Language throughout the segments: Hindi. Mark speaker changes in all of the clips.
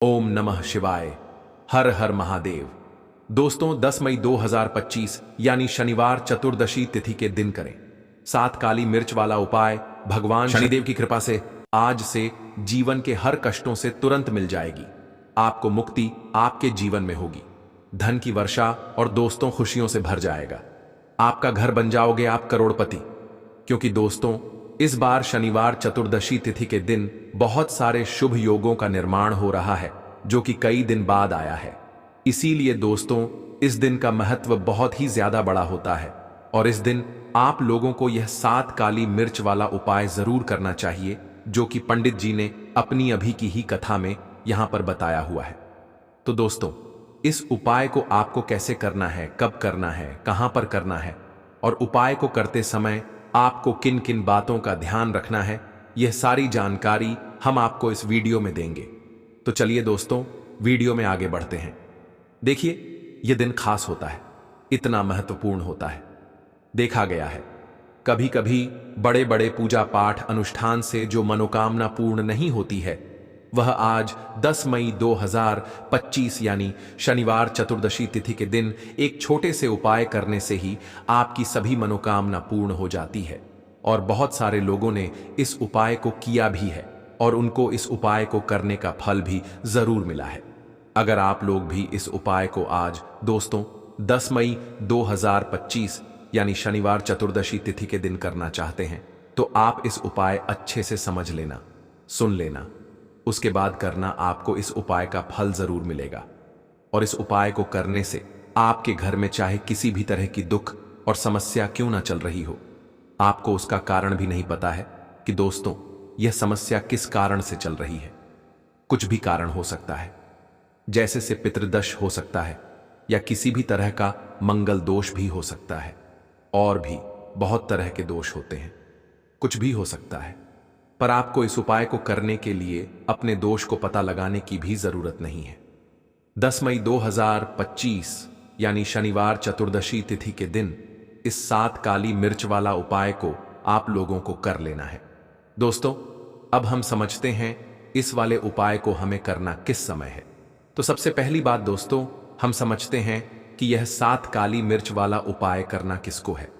Speaker 1: ओम नमः शिवाय। हर हर महादेव। दोस्तों 10 मई 2025 यानी शनिवार चतुर्दशी तिथि के दिन करें 7 काली मिर्च वाला उपाय। भगवान शनिदेव की कृपा से आज से जीवन के हर कष्टों से तुरंत मिल जाएगी। आपको मुक्ति आपके जीवन में होगी, धन की वर्षा और दोस्तों खुशियों से भर जाएगा। आपका घर बन जाओगे आप करोड़पति। क्योंकि दोस्तों इस बार शनिवार चतुर्दशी तिथि के दिन बहुत सारे शुभ योगों का निर्माण हो रहा है जो कि कई दिन बाद आया है। इसीलिए दोस्तों इस दिन का महत्व बहुत ही ज्यादा बड़ा होता है और इस दिन आप लोगों को यह 7 काली मिर्च वाला उपाय जरूर करना चाहिए जो कि पंडित जी ने अपनी अभी की ही कथा में यहां पर बताया हुआ है। तो दोस्तों इस उपाय को आपको कैसे करना है, कब करना है, कहां पर करना है और उपाय को करते समय आपको किन किन बातों का ध्यान रखना है, यह सारी जानकारी हम आपको इस वीडियो में देंगे। तो चलिए दोस्तों वीडियो में आगे बढ़ते हैं। देखिए यह दिन खास होता है, इतना महत्वपूर्ण होता है। देखा गया है कभी कभी बड़े बड़े पूजा पाठ अनुष्ठान से जो मनोकामना पूर्ण नहीं होती है वह आज 10 मई 2025 यानी शनिवार चतुर्दशी तिथि के दिन एक छोटे से उपाय करने से ही आपकी सभी मनोकामना पूर्ण हो जाती है। और बहुत सारे लोगों ने इस उपाय को किया भी है और उनको इस उपाय को करने का फल भी जरूर मिला है। अगर आप लोग भी इस उपाय को आज दोस्तों 10 मई 2025 यानी शनिवार चतुर्दशी तिथि के दिन करना चाहते हैं तो आप इस उपाय अच्छे से समझ लेना, सुन लेना, उसके बाद करना। आपको इस उपाय का फल जरूर मिलेगा और इस उपाय को करने से आपके घर में चाहे किसी भी तरह की दुख और समस्या क्यों ना चल रही हो, आपको उसका कारण भी नहीं पता है कि दोस्तों यह समस्या किस कारण से चल रही है। कुछ भी कारण हो सकता है, जैसे से पितृदोष हो सकता है या किसी भी तरह का मंगल दोष भी हो सकता है और भी बहुत तरह के दोष होते हैं, कुछ भी हो सकता है। पर आपको इस उपाय को करने के लिए अपने दोष को पता लगाने की भी जरूरत नहीं है। 10 मई 2025 यानी शनिवार चतुर्दशी तिथि के दिन इस 7 काली मिर्च वाला उपाय को आप लोगों को कर लेना है। दोस्तों अब हम समझते हैं इस वाले उपाय को हमें करना किस समय है। तो सबसे पहली बात दोस्तों हम समझते हैं कि यह 7 काली मिर्च वाला उपाय करना किसको है।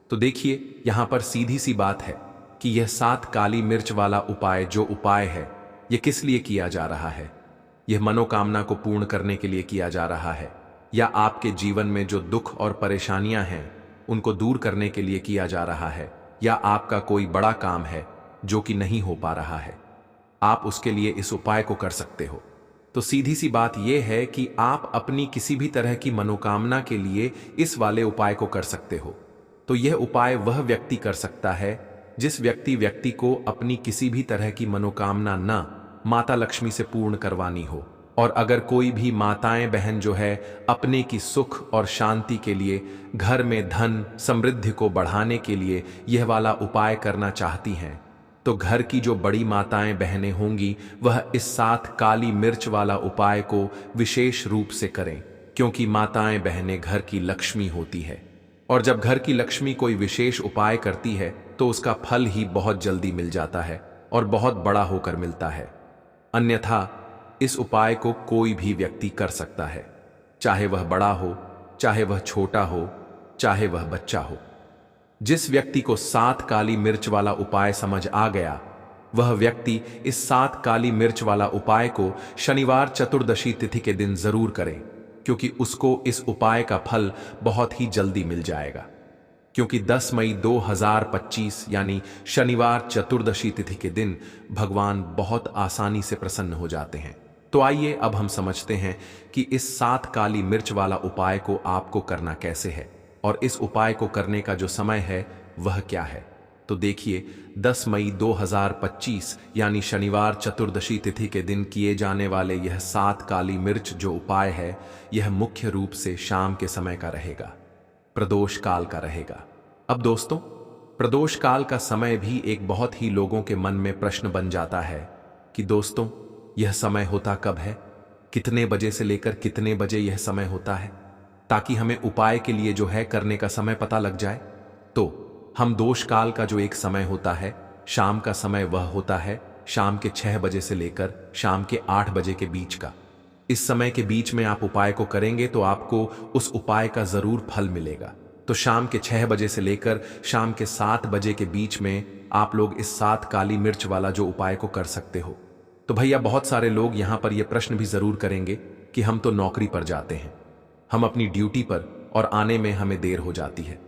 Speaker 1: तो देखिए यहां पर सीधी सी बात है कि यह 7 काली मिर्च वाला उपाय जो उपाय है यह किस लिए किया जा रहा है। यह मनोकामना को पूर्ण करने के लिए किया जा रहा है या आपके जीवन में जो दुख और परेशानियां हैं उनको दूर करने के लिए किया जा रहा है या आपका कोई बड़ा काम है जो कि नहीं हो पा रहा है, आप उसके लिए इस उपाय को कर सकते हो। तो सीधी सी बात यह है कि आप अपनी किसी भी तरह की मनोकामना के लिए इस वाले उपाय को कर सकते हो। तो यह उपाय वह व्यक्ति कर सकता है जिस व्यक्ति को अपनी किसी भी तरह की मनोकामना न माता लक्ष्मी से पूर्ण करवानी हो। और अगर कोई भी माताएं बहन जो है अपने की सुख और शांति के लिए, घर में धन समृद्धि को बढ़ाने के लिए यह वाला उपाय करना चाहती हैं तो घर की जो बड़ी माताएं बहनें होंगी वह इस 7 काली मिर्च वाला उपाय को विशेष रूप से करें, क्योंकि माताएं बहनें घर की लक्ष्मी होती है और जब घर की लक्ष्मी कोई विशेष उपाय करती है तो उसका फल ही बहुत जल्दी मिल जाता है और बहुत बड़ा होकर मिलता है। अन्यथा इस उपाय को कोई भी व्यक्ति कर सकता है, चाहे वह बड़ा हो, चाहे वह छोटा हो, चाहे वह बच्चा हो। जिस व्यक्ति को 7 काली मिर्च वाला उपाय समझ आ गया वह व्यक्ति इस 7 काली मिर्च वाला उपाय को शनिवार चतुर्दशी तिथि के दिन जरूर करें, क्योंकि उसको इस उपाय का फल बहुत ही जल्दी मिल जाएगा। क्योंकि 10 मई 2025 यानी शनिवार चतुर्दशी तिथि के दिन भगवान बहुत आसानी से प्रसन्न हो जाते हैं। तो आइए अब हम समझते हैं कि इस 7 काली मिर्च वाला उपाय को आपको करना कैसे है और इस उपाय को करने का जो समय है वह क्या है। तो देखिए 10 मई 2025 यानी शनिवार चतुर्दशी तिथि के दिन किए जाने वाले यह 7 काली मिर्च जो उपाय है यह मुख्य रूप से शाम के समय का रहेगा, प्रदोष काल का रहेगा। अब दोस्तों प्रदोष काल का समय भी एक बहुत ही लोगों के मन में प्रश्न बन जाता है कि दोस्तों यह समय होता कब है, कितने बजे से लेकर कितने बजे यह समय होता है, ताकि हमें उपाय के लिए जो है करने का समय पता लग जाए। तो हम दोष काल का जो एक समय होता है, शाम का समय वह होता है शाम के 6 बजे से लेकर शाम के 8 बजे के बीच का। इस समय के बीच में आप उपाय को करेंगे तो आपको उस उपाय का जरूर फल मिलेगा। तो शाम के 6 बजे से लेकर शाम के 7 बजे के बीच में आप लोग इस 7 काली मिर्च वाला जो उपाय को कर सकते हो। तो भैया बहुत सारे लोग यहां पर यह प्रश्न भी जरूर करेंगे कि हम तो नौकरी पर जाते हैं, हम अपनी ड्यूटी पर और आने में हमें देर हो जाती है,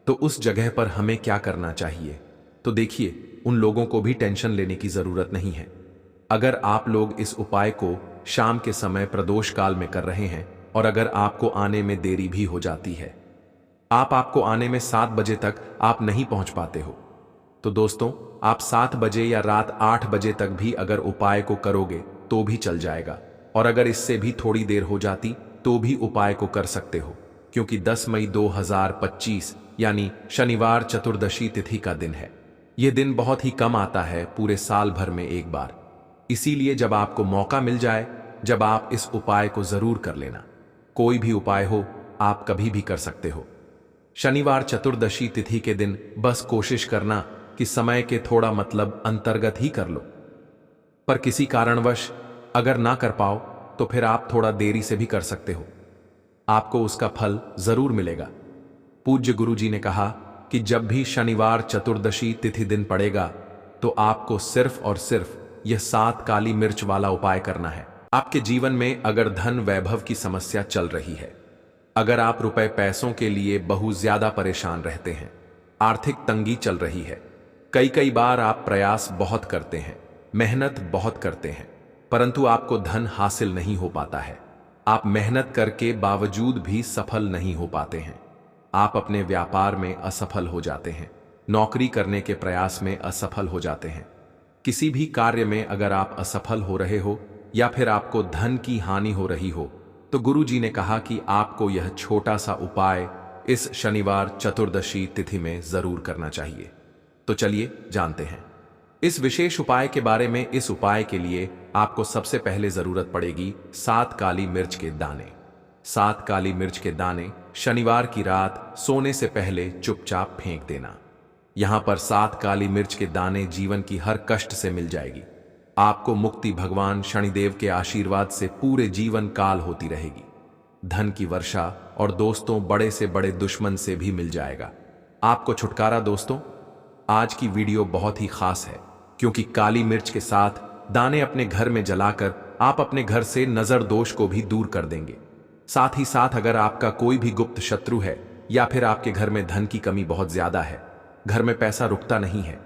Speaker 1: तो उस जगह पर हमें क्या करना चाहिए। तो देखिए, उन लोगों को भी टेंशन लेने की जरूरत नहीं है। अगर आप लोग इस उपाय को शाम के समय प्रदोष काल में कर रहे हैं और अगर आपको आने में देरी भी हो जाती है, आपको आने में 7 बजे तक आप नहीं पहुंच पाते हो, तो दोस्तों आप 7 बजे या रात 8 बजे तक भी अगर उपाय को करोगे तो भी चल जाएगा। और अगर इससे भी थोड़ी देर हो जाती तो भी उपाय को कर सकते हो, क्योंकि 10 मई 2025 यानी शनिवार चतुर्दशी तिथि का दिन है। यह दिन बहुत ही कम आता है, पूरे साल भर में एक बार। इसीलिए जब आपको मौका मिल जाए, जब आप इस उपाय को जरूर कर लेना। कोई भी उपाय हो, आप कभी भी कर सकते हो। शनिवार चतुर्दशी तिथि के दिन बस कोशिश करना कि समय के थोड़ा मतलब अंतर्गत ही कर लो। पर किसी कारणवश अगर ना कर पाओ तो फिर आप थोड़ा देरी से भी कर सकते हो, आपको उसका फल जरूर मिलेगा। पूज्य गुरुजी ने कहा कि जब भी शनिवार चतुर्दशी तिथि दिन पड़ेगा तो आपको सिर्फ और सिर्फ यह 7 काली मिर्च वाला उपाय करना है। आपके जीवन में अगर धन वैभव की समस्या चल रही है, अगर आप रुपए पैसों के लिए बहुत ज्यादा परेशान रहते हैं, आर्थिक तंगी चल रही है, कई बार आप प्रयास बहुत करते हैं, मेहनत बहुत करते हैं, परंतु आपको धन हासिल नहीं हो पाता है, आप मेहनत करके बावजूद भी सफल नहीं हो पाते हैं, आप अपने व्यापार में असफल हो जाते हैं, नौकरी करने के प्रयास में असफल हो जाते हैं, किसी भी कार्य में अगर आप असफल हो रहे हो या फिर आपको धन की हानि हो रही हो, तो गुरुजी ने कहा कि आपको यह छोटा सा उपाय इस शनिवार चतुर्दशी तिथि में जरूर करना चाहिए। तो चलिए जानते हैं इस विशेष उपाय के बारे में। इस उपाय के लिए आपको सबसे पहले जरूरत पड़ेगी 7 काली मिर्च के दाने। 7 काली मिर्च के दाने शनिवार की रात सोने से पहले चुपचाप फेंक देना। यहां पर 7 काली मिर्च के दाने जीवन की हर कष्ट से मिल जाएगी। आपको मुक्ति भगवान शनिदेव के आशीर्वाद से पूरे जीवन काल होती रहेगी। धन की वर्षा और दोस्तों बड़े से बड़े दुश्मन से भी मिल जाएगा। आपको छुटकारा। दोस्तों आज की वीडियो बहुत ही खास है, क्योंकि काली मिर्च के साथ दाने अपने घर में जलाकर आप अपने घर से नजर दोष को भी दूर कर देंगे। साथ ही साथ अगर आपका कोई भी गुप्त शत्रु है या फिर आपके घर में धन की कमी बहुत ज्यादा है, घर में पैसा रुकता नहीं है,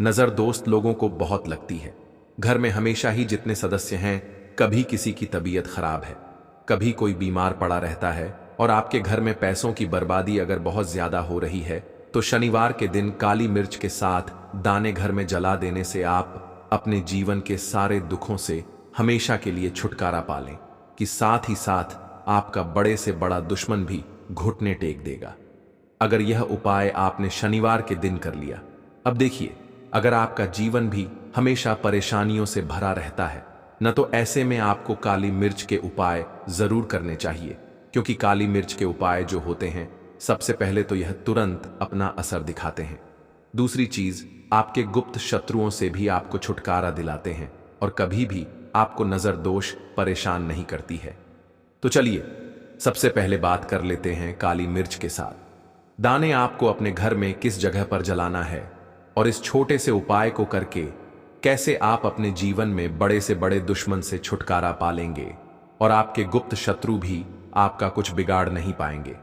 Speaker 1: नजर दोस्त लोगों को बहुत लगती है, घर में हमेशा ही जितने सदस्य हैं कभी किसी की तबीयत खराब है, कभी कोई बीमार पड़ा रहता है और आपके घर में पैसों की बर्बादी अगर बहुत ज्यादा हो रही है, तो शनिवार के दिन काली मिर्च के साथ दाने घर में जला देने से आप अपने जीवन के सारे दुखों से हमेशा के लिए छुटकारा पा लें, कि साथ ही साथ आपका बड़े से बड़ा दुश्मन भी घुटने टेक देगा। अगर यह उपाय आपने शनिवार के दिन कर लिया, अब देखिए, अगर आपका जीवन भी हमेशा परेशानियों से भरा रहता है न, तो ऐसे में आपको काली मिर्च के उपाय जरूर करने चाहिए, क्योंकि काली मिर्च के उपाय जो होते हैं, सबसे पहले तो यह तुरंत अपना असर दिखाते हैं। दूसरी चीज, आपके गुप्त शत्रुओं से भी आपको छुटकारा दिलाते हैं और कभी भी आपको नजर दोष परेशान नहीं करती है। तो चलिए सबसे पहले बात कर लेते हैं काली मिर्च के साथ दाने आपको अपने घर में किस जगह पर जलाना है और इस छोटे से उपाय को करके कैसे आप अपने जीवन में बड़े से बड़े दुश्मन से छुटकारा पालेंगे और आपके गुप्त शत्रु भी आपका कुछ बिगाड़ नहीं पाएंगे।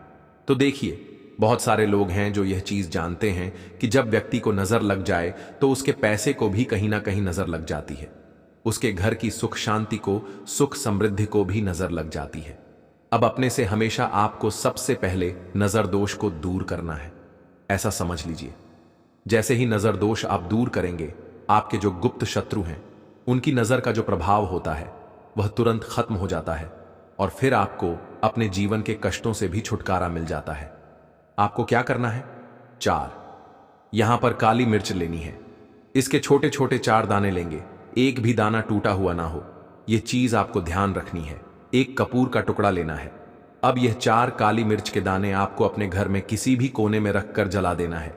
Speaker 1: तो देखिए, बहुत सारे लोग हैं जो यह चीज जानते हैं कि जब व्यक्ति को नजर लग जाए तो उसके पैसे को भी कहीं ना कहीं नजर लग जाती है, उसके घर की सुख शांति को, सुख समृद्धि को भी नजर लग जाती है। अब अपने से हमेशा आपको सबसे पहले नजर दोष को दूर करना है, ऐसा समझ लीजिए। जैसे ही नजर दोष आप दूर करेंगे, आपके जो गुप्त शत्रु हैं उनकी नजर का जो प्रभाव होता है वह तुरंत खत्म हो जाता है और फिर आपको अपने जीवन के कष्टों से भी छुटकारा मिल जाता है। आपको क्या करना है? 4 यहां पर काली मिर्च लेनी है। इसके छोटे छोटे 4 दाने लेंगे, एक भी दाना टूटा हुआ ना हो, यह चीज आपको ध्यान रखनी है। एक कपूर का टुकड़ा लेना है। अब यह 4 काली मिर्च के दाने आपको अपने घर में किसी भी कोने में रखकर जला देना है,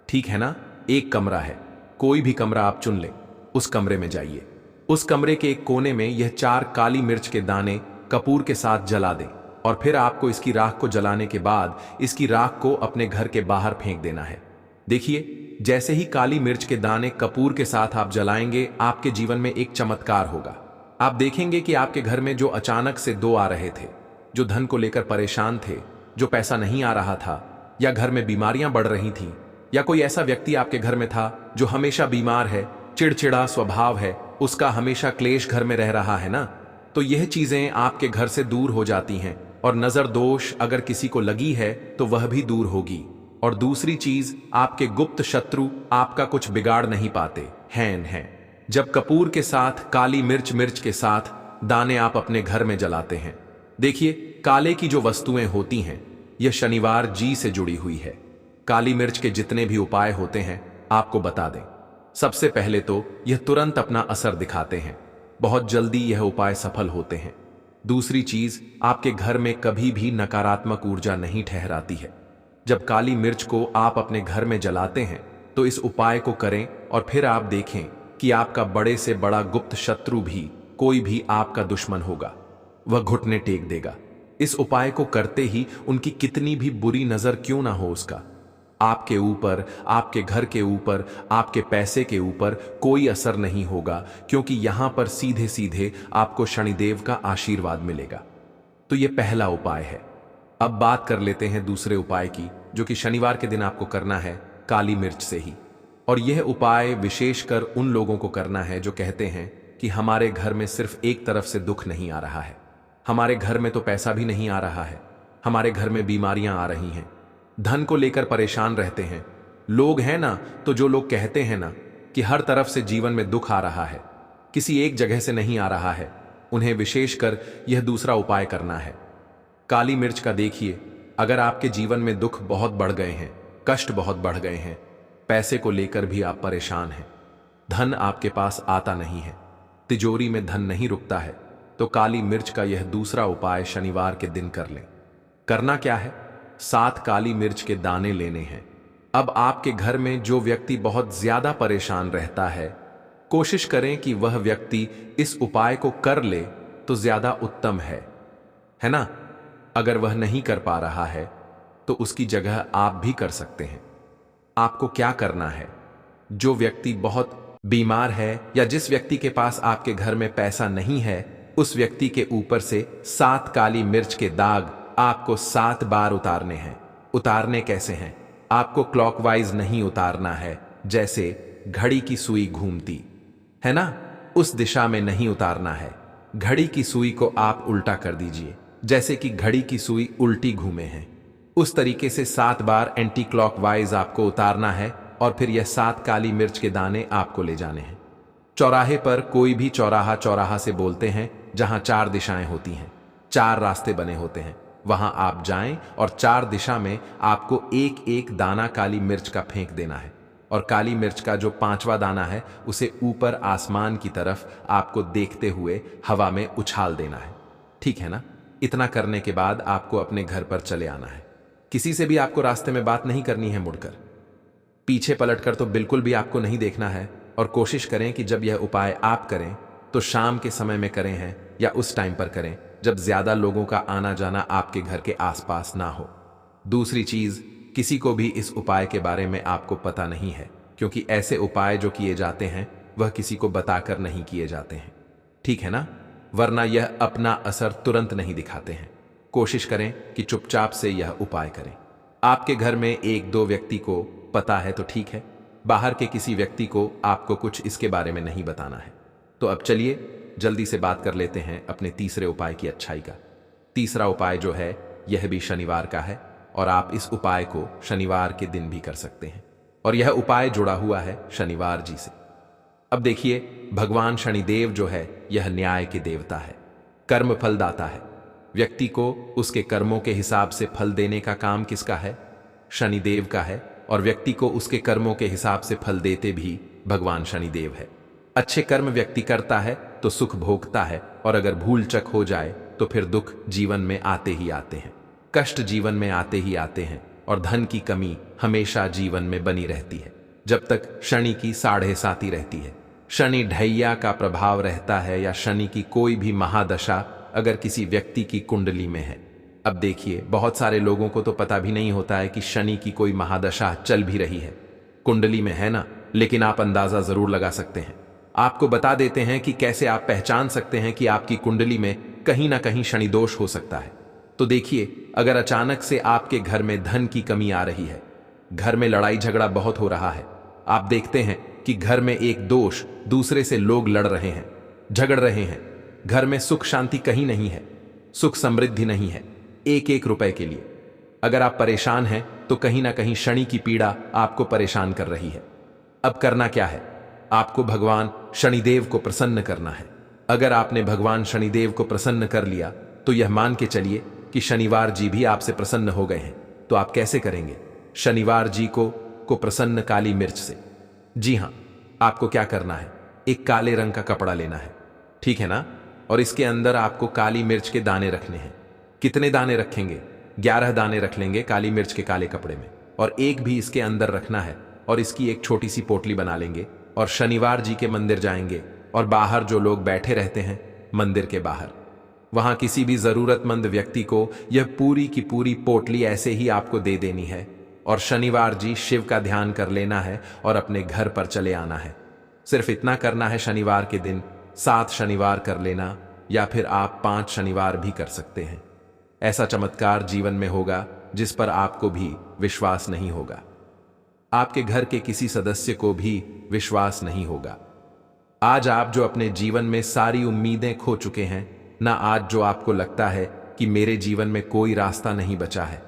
Speaker 1: ठीक है ना? एक कमरा है, कोई भी कमरा आप चुन लें, उस कमरे में जाइए। उस कमरे के एक कोने में यह 4 काली मिर्च के दाने कपूर के साथ जला दें और फिर आपको इसकी राख को जलाने के बाद इसकी राख को अपने घर के बाहर फेंक देना है। देखिए, जैसे ही काली मिर्च के दाने कपूर के साथ आप जलाएंगे, आपके जीवन में एक चमत्कार होगा। आप देखेंगे कि आपके घर में जो अचानक से 2 आ रहे थे, जो धन को लेकर परेशान थे, जो पैसा नहीं आ रहा था, या घर में बीमारियां बढ़ रही थीं, या कोई ऐसा व्यक्ति आपके घर में था जो हमेशा बीमार है, चिड़चिड़ा स्वभाव है, उसका हमेशा क्लेश घर में रह रहा है ना, तो यह चीजें आपके घर से दूर हो जाती हैं। और नजर दोष अगर किसी को लगी है तो वह भी दूर होगी। और दूसरी चीज, आपके गुप्त शत्रु आपका कुछ बिगाड़ नहीं पाते हैं। जब कपूर के साथ काली मिर्च के साथ दाने आप अपने घर में जलाते हैं, देखिए, काले की जो वस्तुएं होती हैं, यह शनिवार जी से जुड़ी हुई है। काली मिर्च के जितने भी उपाय होते हैं आपको बता दें। सबसे पहले तो यह तुरंत अपना असर दिखाते हैं, बहुत जल्दी यह उपाय सफल होते हैं। दूसरी चीज, आपके घर में कभी भी नकारात्मक ऊर्जा नहीं ठहराती है। जब काली मिर्च को आप अपने घर में जलाते हैं तो इस उपाय को करें और फिर आप देखें कि आपका बड़े से बड़ा गुप्त शत्रु भी, कोई भी आपका दुश्मन होगा, वह घुटने टेक देगा। इस उपाय को करते ही उनकी कितनी भी बुरी नजर क्यों ना हो, उसका आपके ऊपर, आपके घर के ऊपर, आपके पैसे के ऊपर कोई असर नहीं होगा, क्योंकि यहां पर सीधे सीधे आपको शनिदेव का आशीर्वाद मिलेगा। तो यह पहला उपाय है। अब बात कर लेते हैं दूसरे उपाय की, जो कि शनिवार के दिन आपको करना है काली मिर्च से ही। और यह उपाय विशेषकर उन लोगों को करना है जो कहते हैं कि हमारे घर में सिर्फ एक तरफ से दुख नहीं आ रहा है, हमारे घर में तो पैसा भी नहीं आ रहा है, हमारे घर में बीमारियां आ रही हैं, धन को लेकर परेशान रहते हैं। लोग हैं ना, तो जो लोग कहते हैं ना कि हर तरफ से जीवन में दुख आ रहा है, किसी एक जगह से नहीं आ रहा है, उन्हें विशेषकर यह दूसरा उपाय करना है काली मिर्च का। देखिए, अगर आपके जीवन में दुख बहुत बढ़ गए हैं, कष्ट बहुत बढ़ गए हैं, पैसे को लेकर भी आप परेशान हैं, धन आपके पास आता नहीं है, तिजोरी में धन नहीं रुकता है, तो काली मिर्च का यह दूसरा उपाय शनिवार के दिन कर लें। करना क्या है? 7 काली मिर्च के दाने लेने हैं। अब आपके घर में जो व्यक्ति बहुत ज्यादा परेशान रहता है, कोशिश करें कि वह व्यक्ति इस उपाय को कर ले तो ज्यादा उत्तम है ना। अगर वह नहीं कर पा रहा है तो उसकी जगह आप भी कर सकते हैं। आपको क्या करना है? जो व्यक्ति बहुत बीमार है या जिस व्यक्ति के पास आपके घर में पैसा नहीं है, उस व्यक्ति के ऊपर से 7 काली मिर्च के दाग आपको 7 बार उतारने हैं। उतारने कैसे हैं? आपको क्लॉकवाइज नहीं उतारना है, जैसे घड़ी की सुई घूमती है ना, उस दिशा में नहीं उतारना है। घड़ी की सुई को आप उल्टा कर दीजिए, जैसे कि घड़ी की सुई उल्टी घूमे हैं, उस तरीके से 7 बार एंटी क्लॉकवाइज आपको उतारना है। और फिर यह 7 काली मिर्च के दाने आपको ले जाने हैं। चौराहे पर, कोई भी चौराहा चौराहा से बोलते हैं जहां 4 दिशाएं होती हैं, 4 रास्ते बने होते हैं, वहां आप जाएं और 4 दिशा में आपको एक एक दाना काली मिर्च का फेंक देना है। और काली मिर्च का जो 5वां दाना है उसे ऊपर आसमान की तरफ आपको देखते हुए हवा में उछाल देना है। ठीक है ना? इतना करने के बाद आपको अपने घर पर चले आना है। किसी से भी आपको रास्ते में बात नहीं करनी है, मुड़कर पीछे पलटकर तो बिल्कुल भी आपको नहीं देखना है। और कोशिश करें कि जब यह उपाय आप करें तो शाम के समय में करें हैं या उस टाइम पर करें जब ज्यादा लोगों का आना जाना आपके घर के आसपास ना हो। दूसरी चीज, किसी को भी इस उपाय के बारे में आपको पता नहीं है, क्योंकि ऐसे उपाय जो किए जाते हैं वह किसी को बताकर नहीं किए जाते हैं। ठीक है ना? वरना यह अपना असर तुरंत नहीं दिखाते हैं। कोशिश करें कि चुपचाप से यह उपाय करें। आपके घर में 1-2 व्यक्ति को पता है तो ठीक है, बाहर के किसी व्यक्ति को आपको कुछ इसके बारे में नहीं बताना है। तो अब चलिए जल्दी से बात कर लेते हैं अपने तीसरे उपाय की अच्छाई का। तीसरा उपाय जो है यह भी शनिवार का है और आप इस उपाय को शनिवार के दिन भी कर सकते हैं। और यह उपाय जुड़ा हुआ है शनिवार जी से। अब देखिए, भगवान शनिदेव जो है यह न्याय के देवता है, कर्म फलदाता है। व्यक्ति को उसके कर्मों के हिसाब से फल देने का काम किसका है? शनिदेव का है। और व्यक्ति को उसके कर्मों के हिसाब से फल देते भी भगवान शनिदेव है। अच्छे कर्म व्यक्ति करता है तो सुख भोगता है, और अगर भूल चक हो जाए तो फिर दुख जीवन में आते ही आते हैं, कष्ट जीवन में आते ही आते हैं, और धन की कमी हमेशा जीवन में बनी रहती है जब तक शनि की 7.5 रहती है। शनि ढैया का प्रभाव रहता है या शनि की कोई भी महादशा अगर किसी व्यक्ति की कुंडली में है। अब देखिए, बहुत सारे लोगों को तो पता भी नहीं होता है कि शनि की कोई महादशा चल भी रही है, कुंडली में है ना, लेकिन आप अंदाजा जरूर लगा सकते हैं। आपको बता देते हैं कि कैसे आप पहचान सकते हैं कि आपकी कुंडली में कहीं ना कहीं शनि दोष हो सकता है। तो देखिए, अगर अचानक से आपके घर में धन की कमी आ रही है, घर में लड़ाई झगड़ा बहुत हो रहा है, आप देखते हैं कि घर में एक दोष दूसरे से लोग लड़ रहे हैं, झगड़ रहे हैं, घर में सुख शांति कहीं नहीं है, सुख समृद्धि नहीं है, एक एक रुपए के लिए अगर आप परेशान हैं तो कहीं ना कहीं शनि की पीड़ा आपको परेशान कर रही है। अब करना क्या है? आपको भगवान शनिदेव को प्रसन्न करना है। अगर आपने भगवान शनिदेव को प्रसन्न कर लिया तो यह मान के चलिए कि शनिवार जी भी आपसे प्रसन्न हो गए हैं। तो आप कैसे करेंगे? शनिवार जी को प्रसन्न काली मिर्च से। जी हां, आपको क्या करना है, एक काले रंग का कपड़ा लेना है, ठीक है ना, और इसके अंदर आपको काली मिर्च के दाने रखने हैं। कितने दाने रखेंगे? 11 दाने रख लेंगे काली मिर्च के काले कपड़े में, और एक भी इसके अंदर रखना है, और इसकी एक छोटी सी पोटली बना लेंगे और शनिवार जी के मंदिर जाएंगे, और बाहर जो लोग बैठे रहते हैं मंदिर के बाहर, वहां किसी भी जरूरतमंद व्यक्ति को यह पूरी की पूरी पोटली ऐसे ही आपको दे देनी है, और शनिवार जी शिव का ध्यान कर लेना है और अपने घर पर चले आना है। सिर्फ इतना करना है शनिवार के दिन, 7 शनिवार कर लेना, या फिर आप 5 शनिवार भी कर सकते हैं। ऐसा चमत्कार जीवन में होगा जिस पर आपको भी विश्वास नहीं होगा, आपके घर के किसी सदस्य को भी विश्वास नहीं होगा। आज आप जो अपने जीवन में सारी उम्मीदें खो चुके हैं ना, आज जो आपको लगता है कि मेरे जीवन में कोई रास्ता नहीं बचा है,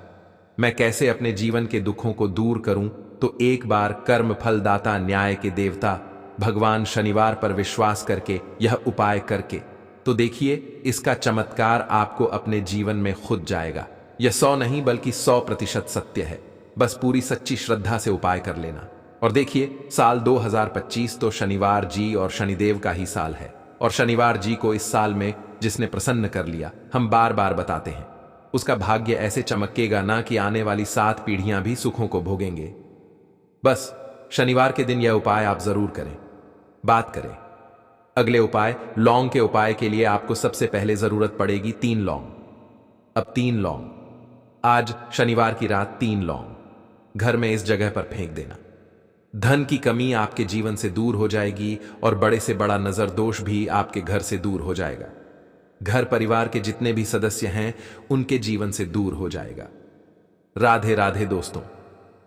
Speaker 1: मैं कैसे अपने जीवन के दुखों को दूर करूं, तो एक बार कर्म फलदाता न्याय के देवता भगवान शनिवार पर विश्वास करके यह उपाय करके तो देखिए, इसका चमत्कार आपको अपने जीवन में खुद जाएगा। यह 100 नहीं बल्कि 100% सत्य है। बस पूरी सच्ची श्रद्धा से उपाय कर लेना। और देखिए, साल 2025 तो शनिवार जी और शनिदेव का ही साल है, और शनिवार जी को इस साल में जिसने प्रसन्न कर लिया, हम बार बार बताते हैं, उसका भाग्य ऐसे चमकेगा ना कि आने वाली 7 पीढ़ियां भी सुखों को भोगेंगे। बस शनिवार के दिन यह उपाय आप जरूर करें। बात करें अगले उपाय, लौंग के उपाय के लिए आपको सबसे पहले जरूरत पड़ेगी 3 लौंग। अब 3 लौंग, आज शनिवार की रात 3 लौंग घर में इस जगह पर फेंक देना। धन की कमी आपके जीवन से दूर हो जाएगी और बड़े से बड़ा नजर दोष भी आपके घर से दूर हो जाएगा। घर परिवार के जितने भी सदस्य हैं उनके जीवन से दूर हो जाएगा। राधे राधे दोस्तों,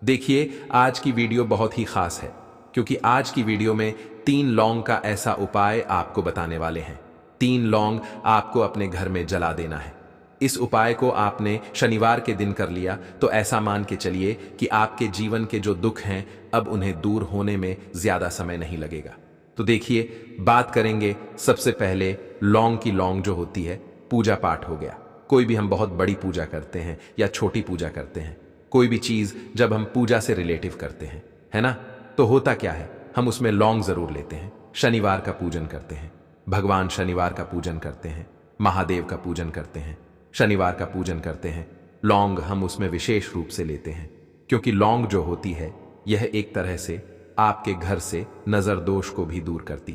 Speaker 1: देखिए आज की वीडियो बहुत ही खास है, क्योंकि आज की वीडियो में 3 लौंग का ऐसा उपाय आपको बताने वाले हैं। 3 लौंग आपको अपने घर में जला देना है। इस उपाय को आपने शनिवार के दिन कर लिया तो ऐसा मान के चलिए कि आपके जीवन के जो दुख हैं अब उन्हें दूर होने में ज्यादा समय नहीं लगेगा। तो देखिए, बात करेंगे सबसे पहले लौंग की। लौंग जो होती है, पूजा पाठ हो गया, कोई भी हम बहुत बड़ी पूजा करते हैं या छोटी पूजा करते हैं, कोई भी चीज जब हम पूजा से रिलेटिव करते हैं, है ना, तो होता क्या है, हम उसमें लौंग जरूर लेते हैं। शनिवार का पूजन करते हैं, भगवान शनिवार का पूजन करते हैं, महादेव का पूजन करते हैं, शनिवार का पूजन करते हैं, लौंग हम उसमें विशेष रूप से लेते हैं, क्योंकि लौंग जो होती है यह एक तरह से आपके घर से नजर दोष को भी दूर करती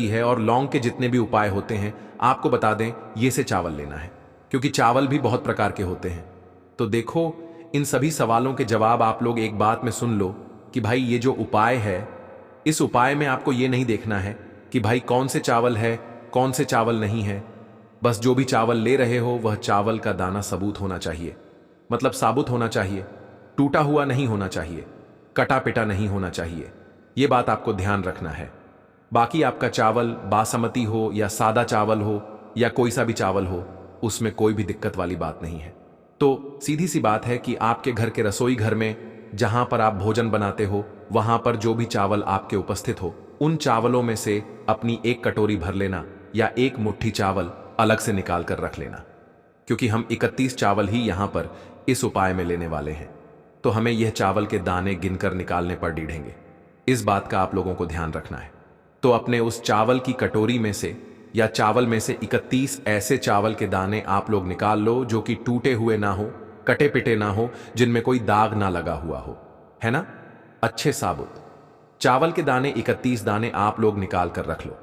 Speaker 1: है, और लौंग के जितने भी उपाय होते हैं आपको बता दें, ये से चावल लेना है, क्योंकि चावल भी बहुत प्रकार के होते हैं। तो देखो, इन सभी सवालों के जवाब आप लोग एक बात में सुन लो कि भाई ये जो उपाय है, इस उपाय में आपको ये नहीं देखना है कि भाई कौन से चावल है कौन से चावल नहीं है। बस जो भी चावल ले रहे हो वह चावल का दाना सबूत होना चाहिए, मतलब साबुत होना चाहिए, टूटा हुआ नहीं होना चाहिए, कटा पिटा नहीं होना चाहिए। यह बात आपको ध्यान रखना है। बाकी आपका चावल बासमती हो या सादा चावल हो या कोई सा भी चावल हो, उसमें कोई भी दिक्कत वाली बात नहीं है। तो सीधी सी बात है कि आपके घर के रसोई घर में जहां पर आप भोजन बनाते हो, वहां पर जो भी चावल आपके उपस्थित हो, उन चावलों में से अपनी 1 कटोरी भर लेना या 1 मुट्ठी चावल अलग से निकाल कर रख लेना, क्योंकि हम 31 चावल ही यहां पर इस उपाय में लेने वाले हैं, तो हमें यह चावल के दाने गिनकर निकालने पर डीढ़ेंगे। इस बात का आप लोगों को ध्यान रखना है। तो अपने उस चावल की कटोरी में से या चावल में से 31 ऐसे चावल के दाने आप लोग निकाल लो जो कि टूटे हुए ना हो, कटे पिटे ना हो, जिनमें कोई दाग ना लगा हुआ हो, है ना, अच्छे साबुत चावल के दाने 31 दाने आप लोग निकाल कर रख लो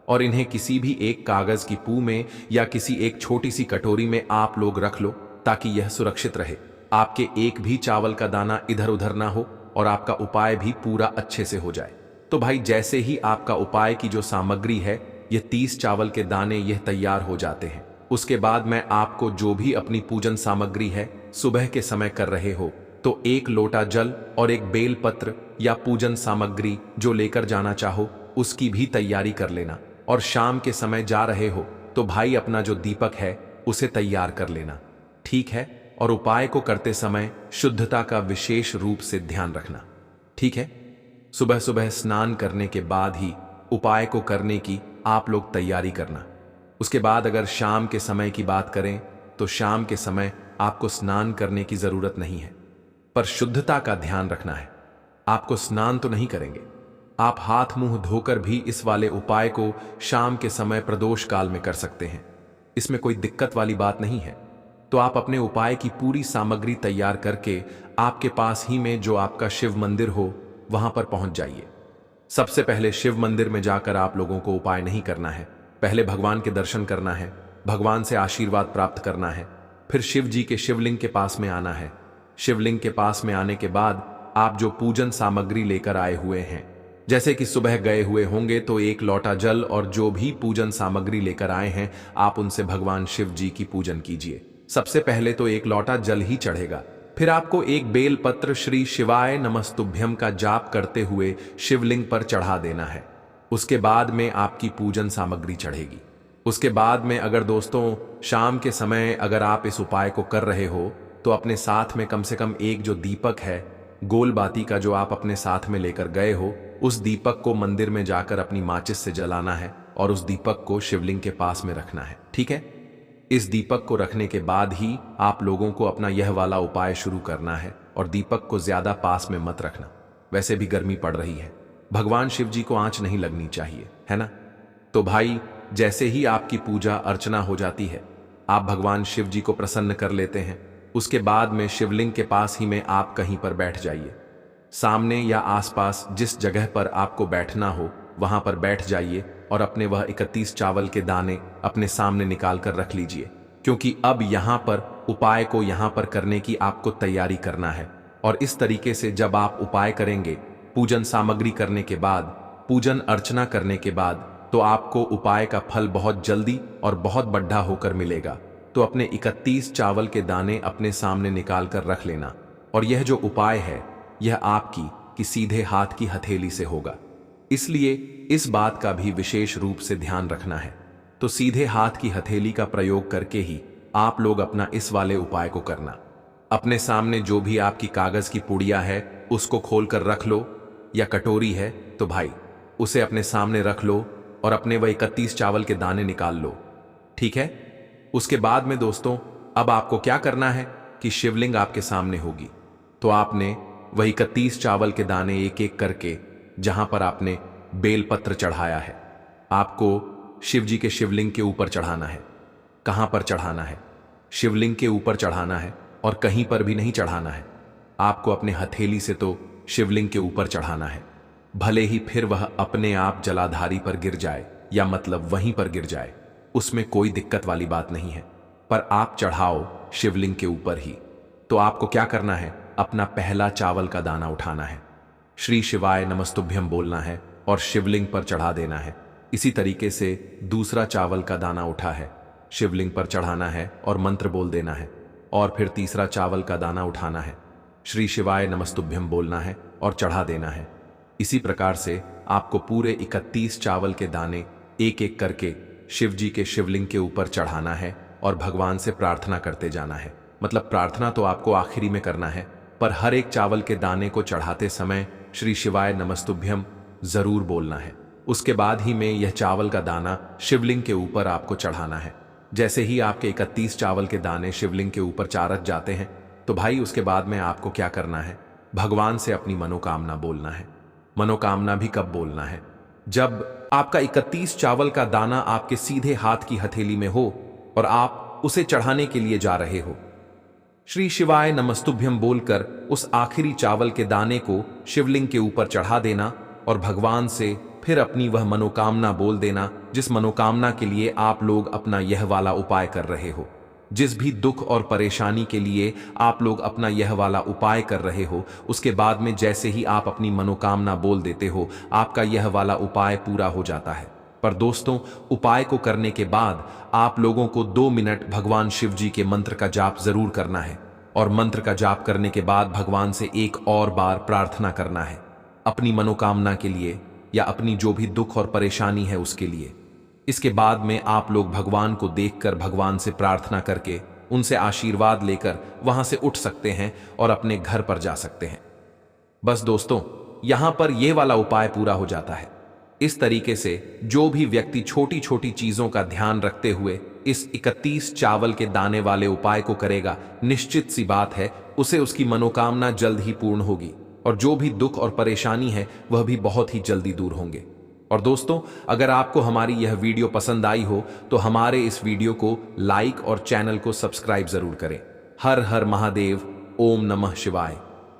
Speaker 1: और इन्हें किसी भी एक कागज की पू में या किसी एक छोटी सी कटोरी में आप लोग रख लो ताकि यह सुरक्षित रहे। आपके एक भी चावल का दाना इधर उधर ना हो और आपका उपाय भी पूरा अच्छे से हो जाए। तो भाई जैसे ही आपका उपाय की जो सामग्री है, यह 30 चावल के दाने यह तैयार हो जाते हैं, उसके बाद मैं आपको जो भी अपनी पूजन सामग्री है सुबह के समय कर रहे हो तो 1 लोटा जल और 1 बेल पत्र या पूजन सामग्री जो लेकर जाना चाहो उसकी भी तैयारी कर लेना। और शाम के समय जा रहे हो तो भाई अपना जो दीपक है उसे तैयार कर लेना, ठीक है। और उपाय को करते समय शुद्धता का विशेष रूप से ध्यान रखना, ठीक है। सुबह सुबह स्नान करने के बाद ही उपाय को करने की आप लोग तैयारी करना। उसके बाद अगर शाम के समय की बात करें तो शाम के समय आपको स्नान करने की जरूरत नहीं है, पर शुद्धता का ध्यान रखना है। आपको स्नान तो नहीं करेंगे, आप हाथ मुंह धोकर भी इस वाले उपाय को शाम के समय प्रदोष काल में कर सकते हैं, इसमें कोई दिक्कत वाली बात नहीं है। तो आप अपने उपाय की पूरी सामग्री तैयार करके आपके पास ही में जो आपका शिव मंदिर हो वहां पर पहुंच जाइए। सबसे पहले शिव मंदिर में जाकर आप लोगों को उपाय नहीं करना है, पहले भगवान के दर्शन करना है, भगवान से आशीर्वाद प्राप्त करना है, फिर शिव जी के शिवलिंग के पास में आना है। शिवलिंग के पास में आने के बाद आप जो पूजन सामग्री लेकर आए हुए हैं, जैसे कि सुबह गए हुए होंगे तो 1 लोटा जल और जो भी पूजन सामग्री लेकर आए हैं आप उनसे भगवान शिव जी की पूजन कीजिए। सबसे पहले तो 1 लोटा जल ही चढ़ेगा, फिर आपको 1 बेल पत्र श्री शिवाय नमस्तुभ्यम का जाप करते हुए शिवलिंग पर चढ़ा देना है। उसके बाद में आपकी पूजन सामग्री चढ़ेगी। उसके बाद में अगर दोस्तों शाम के समय अगर आप इस उपाय को कर रहे हो तो अपने साथ में कम से कम एक जो दीपक है गोल बाती का जो आप अपने साथ में लेकर गए हो, उस दीपक को मंदिर में जाकर अपनी माचिस से जलाना है और उस दीपक को शिवलिंग के पास में रखना है, ठीक है। इस दीपक को रखने के बाद ही आप लोगों को अपना यह वाला उपाय शुरू करना है और दीपक को ज्यादा पास में मत रखना, वैसे भी गर्मी पड़ रही है, भगवान शिव जी को आंच नहीं लगनी चाहिए, है ना। तो भाई जैसे ही आपकी पूजा अर्चना हो जाती है, आप भगवान शिव जी को प्रसन्न कर लेते हैं, उसके बाद में शिवलिंग के पास ही में आप कहीं पर बैठ जाइए। सामने या आसपास जिस जगह पर आपको बैठना हो वहां पर बैठ जाइए और अपने वह 31 चावल के दाने अपने सामने निकाल कर रख लीजिए, क्योंकि अब यहां पर उपाय को यहां पर करने की आपको तैयारी करना है। और इस तरीके से जब आप उपाय करेंगे, पूजन सामग्री करने के बाद, पूजन अर्चना करने के बाद, तो आपको उपाय का फल बहुत जल्दी और बहुत बड़ा होकर मिलेगा। तो अपने 31 चावल के दाने अपने सामने निकाल कर रख लेना। और यह जो उपाय है यह आपकी कि सीधे हाथ की हथेली से होगा, इसलिए इस बात का भी विशेष रूप से ध्यान रखना है। तो सीधे हाथ की हथेली का प्रयोग करके ही आप लोग अपना इस वाले उपाय को करना। अपने सामने जो भी आपकी कागज की पुड़िया है उसको खोल कर रख लो, या कटोरी है तो भाई उसे अपने सामने रख लो और अपने वह 31 चावल के दाने निकाल लो, ठीक है। उसके बाद में दोस्तों अब आपको क्या करना है कि शिवलिंग आपके सामने होगी, तो आपने वही 31 चावल के दाने एक एक करके जहां पर आपने बेलपत्र चढ़ाया है, आपको शिव जी के शिवलिंग के ऊपर चढ़ाना है। कहां पर चढ़ाना है? शिवलिंग के ऊपर चढ़ाना है और कहीं पर भी नहीं चढ़ाना है। आपको अपने हथेली से तो शिवलिंग के ऊपर चढ़ाना है, भले ही फिर वह अपने आप जलाधारी पर गिर जाए या मतलब वहीं पर गिर जाए, उसमें कोई दिक्कत वाली बात नहीं है, पर आप चढ़ाओ शिवलिंग के ऊपर ही। तो आपको क्या करना है, अपना पहला चावल का दाना उठाना है, श्री शिवाय नमस्तुभ्यम बोलना है और शिवलिंग पर चढ़ा देना है। इसी तरीके से दूसरा चावल का दाना उठा है, शिवलिंग पर चढ़ाना है और मंत्र बोल देना है। और फिर तीसरा चावल का दाना उठाना है, श्री शिवाय नमस्तुभ्यम बोलना है और चढ़ा देना है। इसी प्रकार से आपको पूरे 31 चावल के दाने एक एक करके शिव जी के शिवलिंग के ऊपर चढ़ाना है और भगवान से प्रार्थना करते जाना है। मतलब प्रार्थना तो आपको आखिरी में करना है, पर हर एक चावल के दाने को चढ़ाते समय श्री शिवाय नमस्तुभ्यम जरूर बोलना है। उसके बाद ही में यह चावल का दाना शिवलिंग के ऊपर आपको चढ़ाना है। जैसे ही आपके 31 चावल के दाने शिवलिंग के ऊपर चारत जाते हैं, तो भाई उसके बाद में आपको क्या करना है, भगवान से अपनी मनोकामना बोलना है। मनोकामना भी कब बोलना है, जब आपका 31 चावल का दाना आपके सीधे हाथ की हथेली में हो और आप उसे चढ़ाने के लिए जा रहे हो। श्री शिवाय नमस्तुभ्यम बोलकर उस आखिरी चावल के दाने को शिवलिंग के ऊपर चढ़ा देना और भगवान से फिर अपनी वह मनोकामना बोल देना जिस मनोकामना के लिए आप लोग अपना यह वाला उपाय कर रहे हो। जिस भी दुख और परेशानी के लिए आप लोग अपना यह वाला उपाय कर रहे हो, उसके बाद में जैसे ही आप अपनी मनोकामना बोल देते हो, आपका यह वाला उपाय पूरा हो जाता है। पर दोस्तों, उपाय को करने के बाद आप लोगों को 2 मिनट भगवान शिव जी के मंत्र का जाप जरूर करना है, और मंत्र का जाप करने के बाद भगवान से एक और बार प्रार्थना करना है अपनी मनोकामना के लिए या अपनी जो भी दुख और परेशानी है उसके लिए। इसके बाद में आप लोग भगवान को देखकर भगवान से प्रार्थना करके उनसे आशीर्वाद लेकर वहां से उठ सकते हैं और अपने घर पर जा सकते हैं। बस दोस्तों, यहां पर यह वाला उपाय पूरा हो जाता है। इस तरीके से जो भी व्यक्ति छोटी छोटी चीजों का ध्यान रखते हुए इस 31 चावल के दाने वाले उपाय को करेगा, निश्चित सी बात है उसे उसकी मनोकामना जल्द ही पूर्ण होगी और जो भी दुख और परेशानी है वह भी बहुत ही जल्दी दूर होंगे। और दोस्तों, अगर आपको हमारी यह वीडियो पसंद आई हो तो हमारे इस वीडियो को लाइक और चैनल को सब्सक्राइब जरूर करें। हर हर महादेव, ओम नमः शिवाय।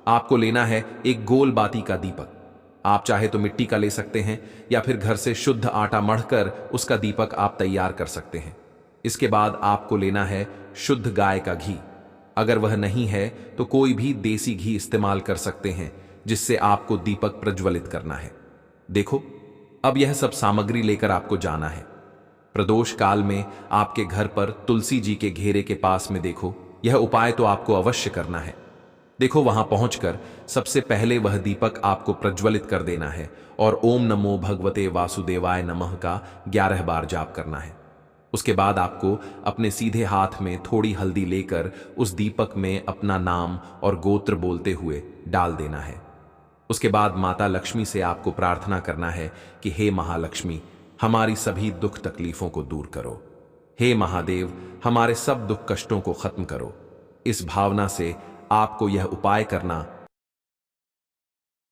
Speaker 1: आपको लेना है एक गोल बाती का दीपक। आप चाहे तो मिट्टी का ले सकते हैं या फिर घर से शुद्ध आटा मढ़कर उसका दीपक आप तैयार कर सकते हैं। इसके बाद आपको लेना है शुद्ध गाय का घी। अगर वह नहीं है तो कोई भी देसी घी इस्तेमाल कर सकते हैं, जिससे आपको दीपक प्रज्वलित करना है। देखो, अब यह सब सामग्री लेकर आपको जाना है। प्रदोष काल में आपके घर पर तुलसी जी के घेरे के पास में देखो, यह उपाय तो आपको अवश्य करना है। देखो, वहां पहुंचकर सबसे पहले वह दीपक आपको प्रज्वलित कर देना है और ओम नमो भगवते वासुदेवाय नमः का 11 बार जाप करना है। उसके बाद आपको अपने सीधे हाथ में थोड़ी हल्दी लेकर उस दीपक में अपना नाम और गोत्र बोलते हुए डाल देना है। उसके बाद माता लक्ष्मी से आपको प्रार्थना करना है कि हे महालक्ष्मी, हमारी सभी दुख तकलीफों को दूर करो। हे महादेव, हमारे सब दुख कष्टों को खत्म करो। इस भावना से आपको यह उपाय करना